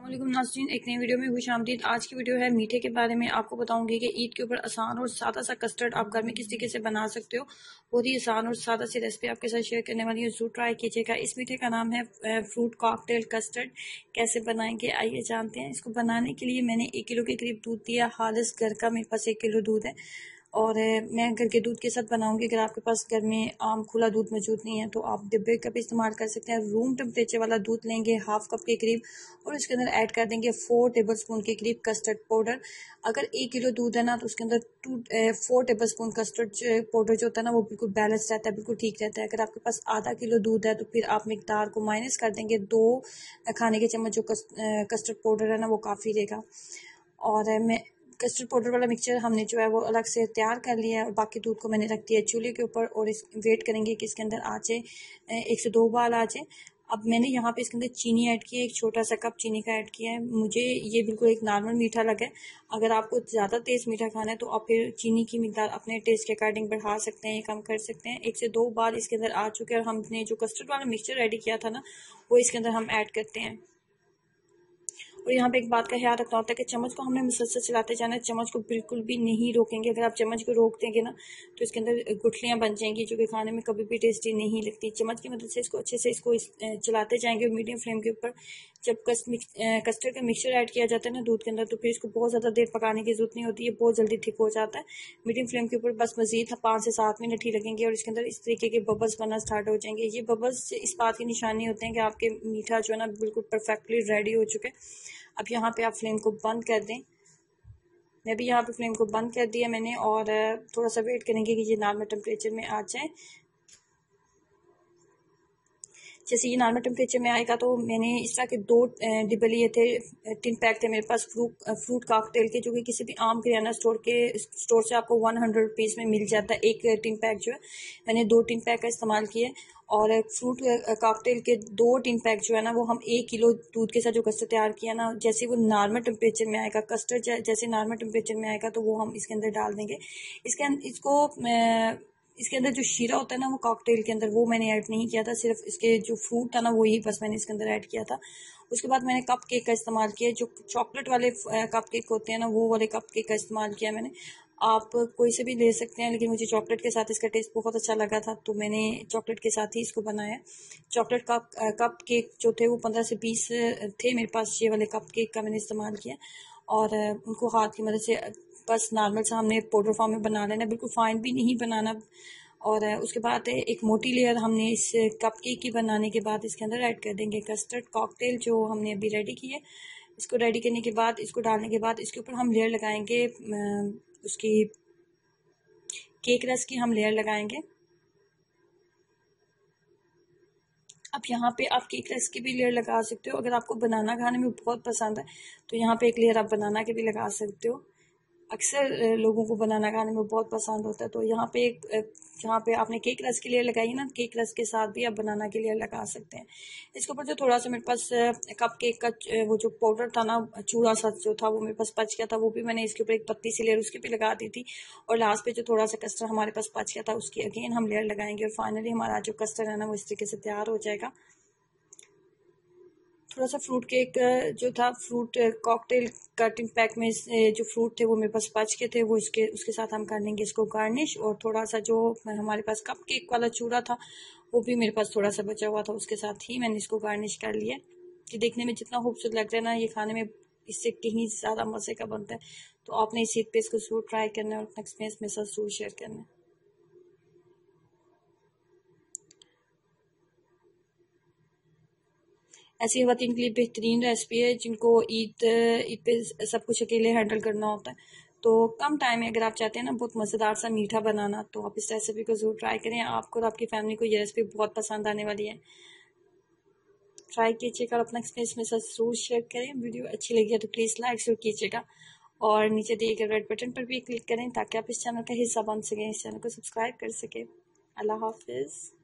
अस्सलामुअलैकुम नाज़रीन, एक नई वीडियो में खुशामदीद। आज की वीडियो है मीठे के बारे में। आपको बताऊंगी कि ईद के ऊपर आसान और सादा सा कस्टर्ड आप घर में किस तरीके से बना सकते हो। बहुत ही आसान और सादा सी रेसिपी आपके साथ शेयर करने वाली हूँ, जरूर ट्राई कीजिएगा। इस मीठे का नाम है फ्रूट कॉकटेल कस्टर्ड। कैसे बनाएंगे आइए जानते हैं। इसको बनाने के लिए मैंने 1 किलो के करीब दूध दिया। हालिस घर का मेरे पास 1 किलो दूध है और मैं घर के दूध के साथ बनाऊंगी। अगर आपके पास घर में आम खुला दूध मौजूद नहीं है तो आप डिब्बे का भी इस्तेमाल कर सकते हैं। रूम टेम्परेचर वाला दूध लेंगे हाफ कप के करीब और इसके अंदर ऐड कर देंगे 4 टेबलस्पून के करीब कस्टर्ड पाउडर। अगर 1 किलो दूध है ना तो उसके अंदर 4 टेबलस्पून कस्टर्ड पाउडर जो होता है ना वो बिल्कुल बैलेंस रहता है, बिल्कुल ठीक रहता है। अगर आपके पास आधा किलो दूध है तो फिर आप मिकदार को माइनस कर देंगे। 2 खाने के चम्मच जो कस्टर्ड पाउडर है ना वो काफ़ी रहेगा। और मैं कस्टर्ड पाउडर वाला मिक्सचर हमने जो है वो अलग से तैयार कर लिया है और बाकी दूध को मैंने रख दिया चूल्हे के ऊपर और इस वेट करेंगे कि इसके अंदर आ जाए 1 से 2 उबाल आ जाए। अब मैंने यहाँ पे इसके अंदर चीनी ऐड की है, एक छोटा सा कप चीनी का ऐड किया है। मुझे ये बिल्कुल एक नॉर्मल मीठा लगा है। अगर आपको ज़्यादा तेज़ मीठा खाना है तो आप फिर चीनी की मिकदार अपने टेस्ट के अकॉर्डिंग बढ़ा सकते हैं या कम कर सकते हैं। 1 से 2 उबाल इसके अंदर आ चुके हैं और हमने जो कस्टर्ड वाला मिक्सचर रेडी किया था ना वो इसके अंदर हम ऐड करते हैं। और यहाँ पे एक बात का ख्याल रखना होता है कि चम्मच को हमने मुसलसल चलाते जाना है, चम्मच को बिल्कुल भी नहीं रोकेंगे। अगर आप चम्मच को रोक देंगे ना तो इसके अंदर गुठलियाँ बन जाएंगी जो कि खाने में कभी भी टेस्टी नहीं लगती। चम्मच की मदद से इसको अच्छे से चलाते जाएंगे और मीडियम फ्लेम के ऊपर। जब कस्टर्ड का मिक्सचर ऐड किया जाता है ना दूध के अंदर तो फिर इसको बहुत ज़्यादा देर पकाने की जरूरत नहीं होती है, बहुत जल्दी थिक हो जाता है। मीडियम फ्लेम के ऊपर बस मजीद 5 से 7 मिनट ही लगेंगे और इसके अंदर इस तरीके के बबल्स बनना स्टार्ट हो जाएंगे। ये बबल्स इस बात की निशानी होते हैं कि आपके मीठा जो है ना बिल्कुल परफेक्टली रेडी हो चुके। अब यहाँ पे आप फ्लेम को बंद कर दें। मैं भी यहाँ पे फ्लेम को बंद कर दिया मैंने और थोड़ा सा वेट करेंगे कि ये नॉर्मल टेम्परेचर में आ जाए। जैसे ये नॉर्मल टेम्परेचर में आएगा तो मैंने इस तरह के 2 डिब्बे लिए थे, टिन पैक थे मेरे पास फ्रूट कॉकटेल के, जो कि किसी भी आम किराना स्टोर से आपको 100 रुपीज़ में मिल जाता है एक टिन पैक जो है। मैंने 2 टिन पैक का इस्तेमाल किए और फ्रूट कॉकटेल के 2 टिन पैक जो है ना वो हम 1 किलो दूध के साथ जो कस्टर्ड तैयार किया ना, जैसे वो नॉर्मल टेम्परेचर में आएगा कस्टर्ड जैसे नॉर्मल टेम्परेचर में आएगा तो वो हम इसके अंदर डाल देंगे। इसके अंदर जो शीरा होता है ना वो कॉकटेल के अंदर वो मैंने ऐड नहीं किया था, सिर्फ इसके जो फ्रूट था ना वही बस मैंने इसके अंदर ऐड किया था। उसके बाद मैंने कप केक का इस्तेमाल किया, जो चॉकलेट वाले कप केक होते हैं ना वो वाले कप केक का इस्तेमाल किया मैंने। आप कोई से भी ले सकते हैं लेकिन मुझे चॉकलेट के साथ इसका टेस्ट बहुत अच्छा लगा था तो मैंने चॉकलेट के साथ ही इसको बनाया। चॉकलेट कप केक जो थे वो 15 से 20 थे मेरे पास, ये वाले कप केक का मैंने इस्तेमाल किया और उनको हाथ की मदद से बस नॉर्मल सा हमने पाउडर फॉर्म में बना लेना, बिल्कुल फाइन भी नहीं बनाना। और उसके बाद एक मोटी लेयर हमने इस कप केक की बनाने के बाद इसके अंदर ऐड कर देंगे कस्टर्ड कॉकटेल जो हमने अभी रेडी की है। इसको रेडी करने के बाद इसको डालने के बाद इसके ऊपर हम लेयर लगाएंगे उसकी केक रस की हम लेयर लगाएंगे। अब यहाँ पे आप केक रस की भी लेयर लगा सकते हो। अगर आपको बनाना खाने में बहुत पसंद है तो यहाँ पे एक लेयर आप बनाना के भी लगा सकते हो। अक्सर लोगों को बनाना खाने में बहुत पसंद होता है तो यहाँ पे आपने केक रस की लेयर लगाई ना, केक रस के साथ भी आप बनाना के लेयर लगा सकते हैं। इसके ऊपर जो थोड़ा सा मेरे पास कप केक का वो जो पाउडर था ना, चूड़ा सा जो था वो मेरे पास बच गया था, वो भी मैंने इसके ऊपर एक पत्ती सी लेयर उसकी भी लगा दी थी। और लास्ट पे जो थोड़ा सा कस्टर्ड हमारे पास बच गया था उसकी अगेन हम लेयर लगाएंगे और फाइनली हमारा जो कस्टर्ड है ना वो इस तरीके से तैयार हो जाएगा। थोड़ा सा फ्रूट केक जो था फ्रूट कॉकटेल कटिंग पैक में जो फ्रूट थे वो मेरे पास बच के थे, वो उसके साथ हम कर लेंगे इसको गार्निश। और थोड़ा सा जो हमारे पास कप केक वाला चूड़ा था वो भी मेरे पास थोड़ा सा बचा हुआ था, उसके साथ ही मैंने इसको गार्निश कर लिया। कि देखने में जितना खूबसूरत लगता है ना ये खाने में इससे कहीं ज़्यादा मज़े का बनता है। तो आपने इस ईद पे इसको जरूर ट्राई करना है और अपना एक्सपीरियंस मेरे साथ जरूर शेयर करना है। ऐसी ख़वातीन के लिए बेहतरीन रेसिपी है जिनको ईद पे सब कुछ अकेले हैंडल करना होता है तो कम टाइम में अगर आप चाहते हैं ना बहुत मज़ेदार सा मीठा बनाना तो आप इस रेसिपी को ज़रूर ट्राई करें। आपको और आपकी फैमिली को ये रेसिपी बहुत पसंद आने वाली है। ट्राई कीजिएगा और अपना एक्सपीरियंस मेरे साथ ज़रूर शेयर करें। वीडियो अच्छी लगी है तो प्लीज़ लाइक ज़रूर कीजिएगा और नीचे दिए गए रेड बटन पर भी क्लिक करें ताकि आप इस चैनल का हिस्सा बन सकें, इस चैनल को सब्सक्राइब कर सकें। अल्लाह हाफिज़।